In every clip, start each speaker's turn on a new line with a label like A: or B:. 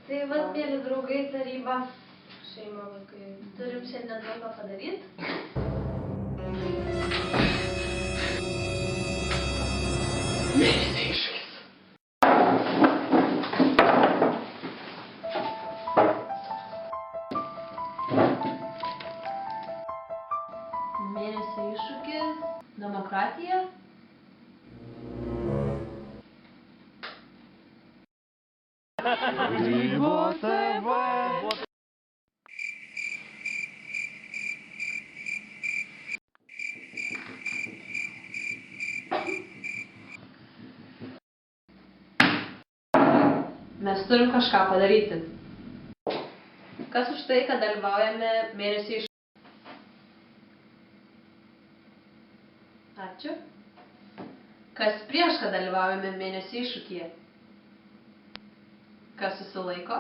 A: Tai vat, mėly draugai, taryba, šeima, vaikai, turim šiandien daug ką padaryti.
B: Mėnesio iššūkis.
A: Mėnesio iššūkis, demokratija.
B: Grybo TV.
A: Mes turim kažką padaryti. Kas už tai, kad dalyvaujame mėnesio iššūkį? Ačiū. Kas prieš, kad dalyvaujame mėnesio iššūkyje? Kas susilaiko?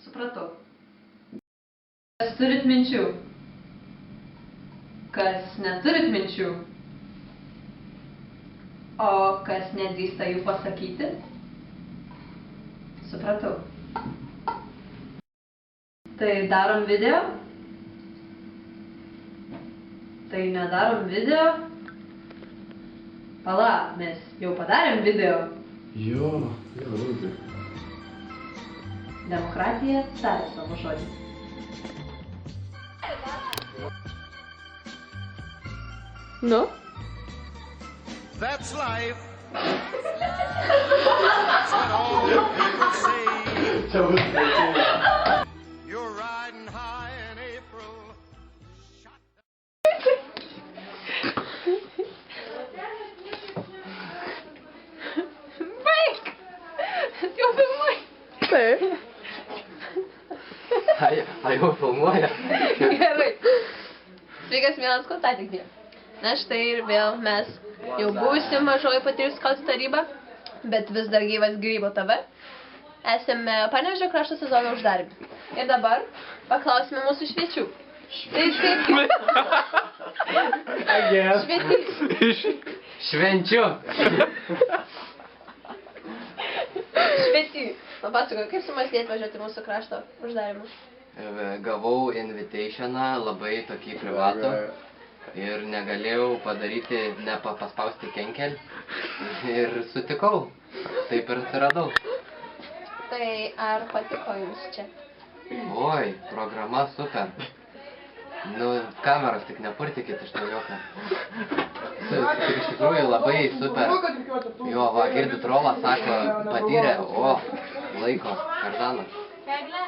A: Supratau. Kas turit minčių? Kas neturit minčių? O kas nedrįsta jų pasakyti? Supratau. Tai darom video? Tai nedarom video? Pala, mes jau padarėm video.
B: Jo, rūpi.
A: Demokratija tarė savo žodį. Nu?
C: That's life. That's what all the people say. You're riding high in April.
A: Baik! Jau filmuoji. Taip.
B: Ar jau filmuoja?
A: Gerai. Sveikas, mielas kontaktė. Na štai ir vėl mes jau buvusi mažoji patyrusi skautų taryba, bet vis dar gyvas Grybo TV. Esame Panevėžio krašto sezono uždarbį. Ir dabar paklausime mūsų šviečių. Tai kaip... Švietys.
B: Švenčiu.
A: Švietį. Papasakok, kaip sumastėt važiuoti mūsų krašto uždarimus?
B: Gavau invitationą, labai tokį privatų. Ir negalėjau padaryti, paspausti kenkel. Ir sutikau. Taip ir atsiradau.
A: Tai ar patiko jums čia?
B: Oi, programa super. Nu, kameros tik nepurtikit iš to jokio. Iš tikrųjų labai super. Jo, va, girdit rolą, sako, patyrė, o, laiko, kardanas.
A: Egle?